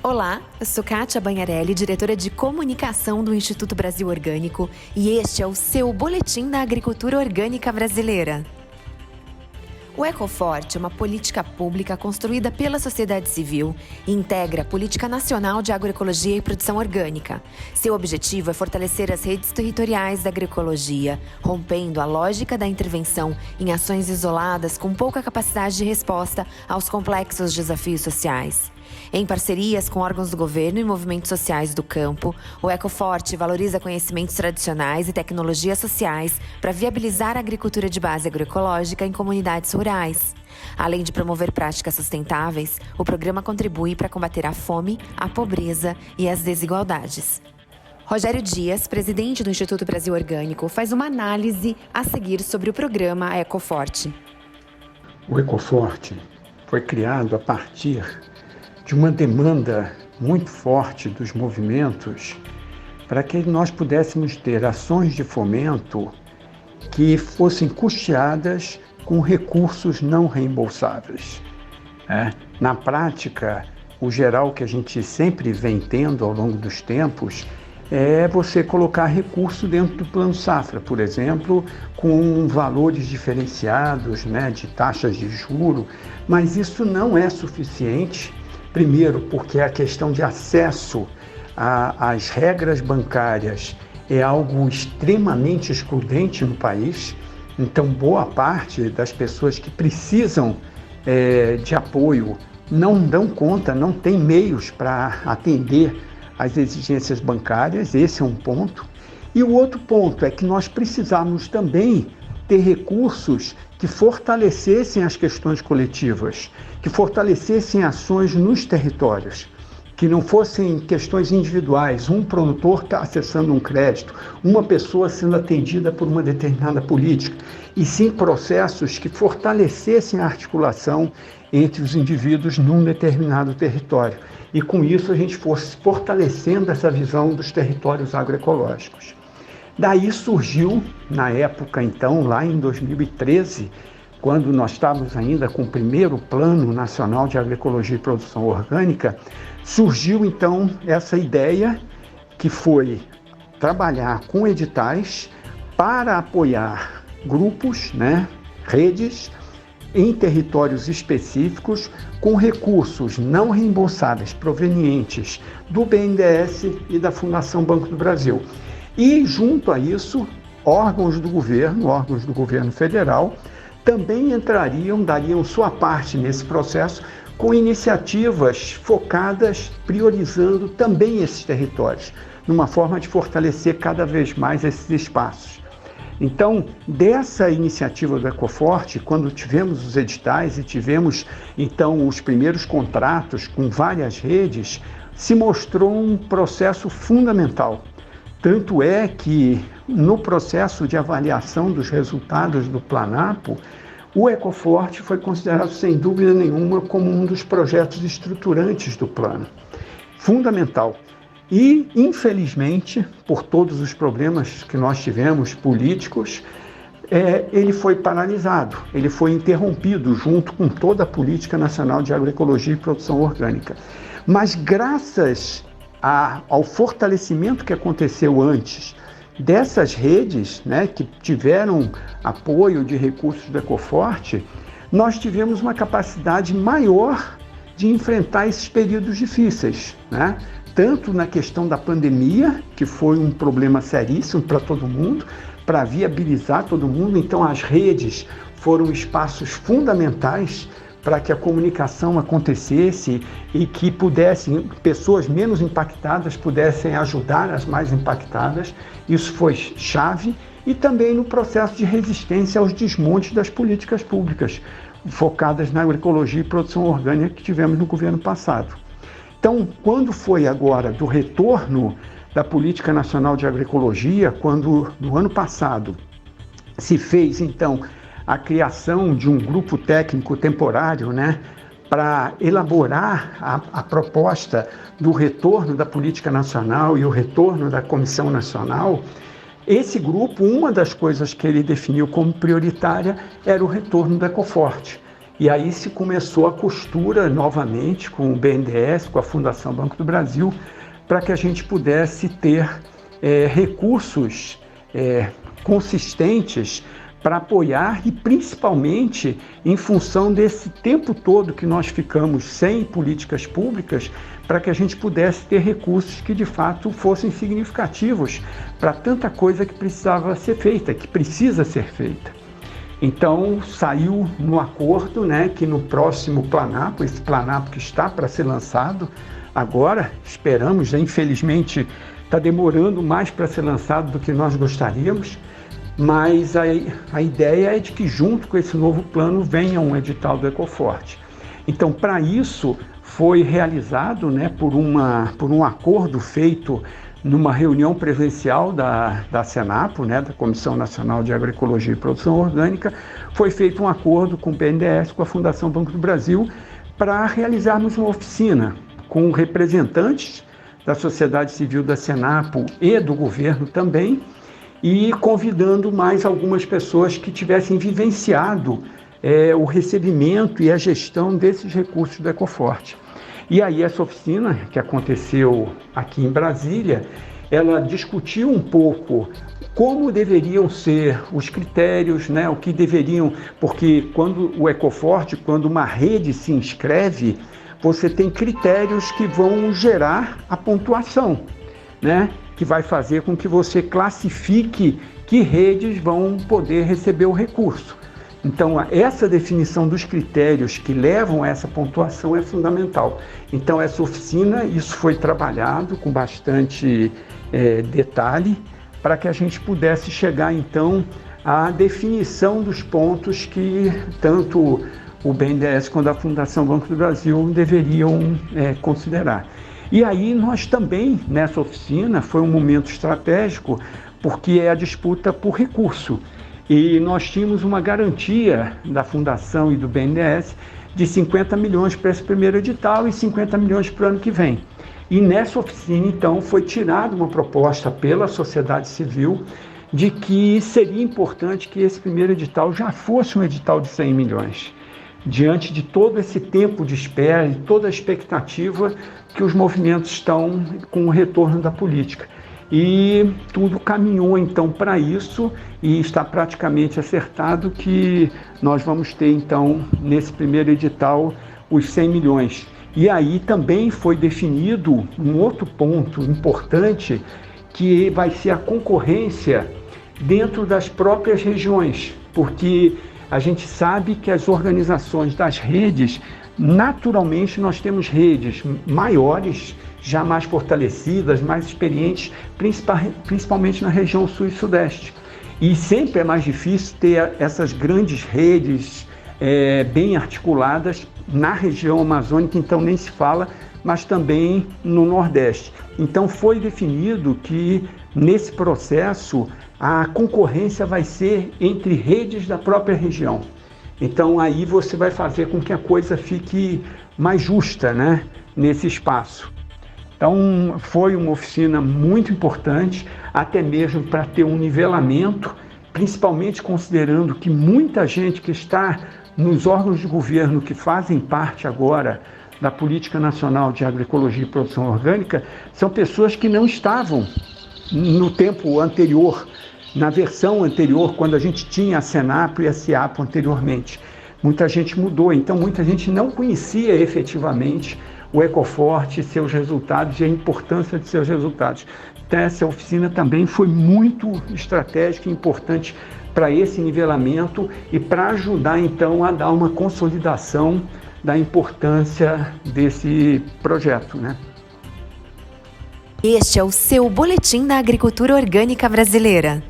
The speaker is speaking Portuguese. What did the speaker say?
Olá, eu sou Kátia Banharelli, diretora de comunicação do Instituto Brasil Orgânico, e este é o seu Boletim da Agricultura Orgânica Brasileira. O Ecoforte é uma política pública construída pela sociedade civil e integra a Política Nacional de Agroecologia e Produção Orgânica. Seu objetivo é fortalecer as redes territoriais da agroecologia, rompendo a lógica da intervenção em ações isoladas com pouca capacidade de resposta aos complexos desafios sociais. Em parcerias com órgãos do governo e movimentos sociais do campo, o Ecoforte valoriza conhecimentos tradicionais e tecnologias sociais para viabilizar a agricultura de base agroecológica em comunidades rurais. Além de promover práticas sustentáveis, o programa contribui para combater a fome, a pobreza e as desigualdades. Rogério Dias, presidente do Instituto Brasil Orgânico, faz uma análise a seguir sobre o programa Ecoforte. O Ecoforte foi criado a partir de uma demanda muito forte dos movimentos para que nós pudéssemos ter ações de fomento que fossem custeadas com recursos não reembolsáveis. Na prática, o geral que a gente sempre vem tendo ao longo dos tempos é você colocar recurso dentro do Plano Safra, por exemplo, com valores diferenciados, de taxas de juro, mas isso não é suficiente. Primeiro, porque a questão de acesso às regras bancárias é algo extremamente excludente no país. Então, boa parte das pessoas que precisam de apoio não dão conta, não tem meios para atender às exigências bancárias. Esse é um ponto. E o outro ponto é que nós precisamos também ter recursos que fortalecessem as questões coletivas, que fortalecessem ações nos territórios, que não fossem questões individuais, um produtor está acessando um crédito, uma pessoa sendo atendida por uma determinada política, e sim processos que fortalecessem a articulação entre os indivíduos num determinado território. E com isso a gente fosse fortalecendo essa visão dos territórios agroecológicos. Daí surgiu, na época então, lá em 2013, quando nós estávamos ainda com o primeiro Plano Nacional de Agroecologia e Produção Orgânica, surgiu então essa ideia que foi trabalhar com editais para apoiar grupos, redes, em territórios específicos, com recursos não reembolsáveis provenientes do BNDES e da Fundação Banco do Brasil. E, junto a isso, órgãos do governo federal, também dariam sua parte nesse processo, com iniciativas focadas, priorizando também esses territórios, numa forma de fortalecer cada vez mais esses espaços. Então, dessa iniciativa do Ecoforte, quando tivemos os editais e tivemos, então, os primeiros contratos com várias redes, se mostrou um processo fundamental. Tanto é que, no processo de avaliação dos resultados do Planapo, o Ecoforte foi considerado, sem dúvida nenhuma, como um dos projetos estruturantes do plano. Fundamental. E, infelizmente, por todos os problemas que nós tivemos políticos, ele foi paralisado, ele foi interrompido junto com toda a Política Nacional de Agroecologia e Produção Orgânica. Mas, graças ao fortalecimento que aconteceu antes dessas redes, que tiveram apoio de recursos do Ecoforte, nós tivemos uma capacidade maior de enfrentar esses períodos difíceis, tanto na questão da pandemia, que foi um problema seríssimo para todo mundo, para viabilizar todo mundo. Então, as redes foram espaços fundamentais para que a comunicação acontecesse e que pessoas menos impactadas pudessem ajudar as mais impactadas. Isso foi chave. E também no processo de resistência aos desmontes das políticas públicas, focadas na agroecologia e produção orgânica que tivemos no governo passado. Então, quando foi agora do retorno da Política Nacional de Agroecologia, quando no ano passado se fez, então, a criação de um grupo técnico temporário, para elaborar a proposta do retorno da Política Nacional e o retorno da Comissão Nacional, esse grupo, uma das coisas que ele definiu como prioritária era o retorno do Ecoforte. E aí se começou a costura novamente com o BNDES, com a Fundação Banco do Brasil, para que a gente pudesse ter recursos consistentes para apoiar e principalmente em função desse tempo todo que nós ficamos sem políticas públicas, para que a gente pudesse ter recursos que de fato fossem significativos para tanta coisa que precisava ser feita, que precisa ser feita. Então saiu no acordo, né, que no próximo Planapo, esse Planapo que está para ser lançado agora, esperamos, infelizmente está demorando mais para ser lançado do que nós gostaríamos, mas a ideia é de que junto com esse novo plano venha um edital do Ecoforte. Então, para isso, foi realizado, né, por um acordo feito numa reunião presencial da Senapo, né, da Comissão Nacional de Agroecologia e Produção Orgânica, foi feito um acordo com o BNDES, com a Fundação Banco do Brasil, para realizarmos uma oficina com representantes da sociedade civil da Senapo e do governo também, e convidando mais algumas pessoas que tivessem vivenciado o recebimento e a gestão desses recursos do Ecoforte. E aí essa oficina, que aconteceu aqui em Brasília, ela discutiu um pouco como deveriam ser os critérios, né, o que deveriam, porque quando o Ecoforte, quando uma rede se inscreve, você tem critérios que vão gerar a pontuação, né, que vai fazer com que você classifique que redes vão poder receber o recurso. Então, essa definição dos critérios que levam a essa pontuação é fundamental. Então, essa oficina, isso foi trabalhado com bastante detalhe para que a gente pudesse chegar, então, à definição dos pontos que tanto o BNDES quanto a Fundação Banco do Brasil deveriam considerar. E aí nós também, nessa oficina, foi um momento estratégico, porque é a disputa por recurso. E nós tínhamos uma garantia da Fundação e do BNDES de 50 milhões para esse primeiro edital e 50 milhões para o ano que vem. E nessa oficina, então, foi tirada uma proposta pela sociedade civil de que seria importante que esse primeiro edital já fosse um edital de 100 milhões. Diante de todo esse tempo de espera e toda a expectativa que os movimentos estão com o retorno da política. E tudo caminhou então para isso e está praticamente acertado que nós vamos ter então nesse primeiro edital os 100 milhões. E aí também foi definido um outro ponto importante, que vai ser a concorrência dentro das próprias regiões, porque a gente sabe que as organizações das redes, naturalmente nós temos redes maiores, já mais fortalecidas, mais experientes, principalmente na região sul e sudeste. E sempre é mais difícil ter essas grandes redes bem articuladas na região amazônica, então nem se fala, mas também no Nordeste. Então foi definido que nesse processo a concorrência vai ser entre redes da própria região. Então aí você vai fazer com que a coisa fique mais justa, né, nesse espaço. Então foi uma oficina muito importante, até mesmo para ter um nivelamento, principalmente considerando que muita gente que está nos órgãos de governo que fazem parte agora da Política Nacional de Agroecologia e Produção Orgânica são pessoas que não estavam no tempo anterior, na versão anterior, quando a gente tinha a Senapo e a SEAPO anteriormente. Muita gente mudou, então muita gente não conhecia efetivamente o Ecoforte, seus resultados e a importância de seus resultados. Então, essa oficina também foi muito estratégica e importante para esse nivelamento e para ajudar então a dar uma consolidação da importância desse projeto, né? Este é o seu Boletim da Agricultura Orgânica Brasileira.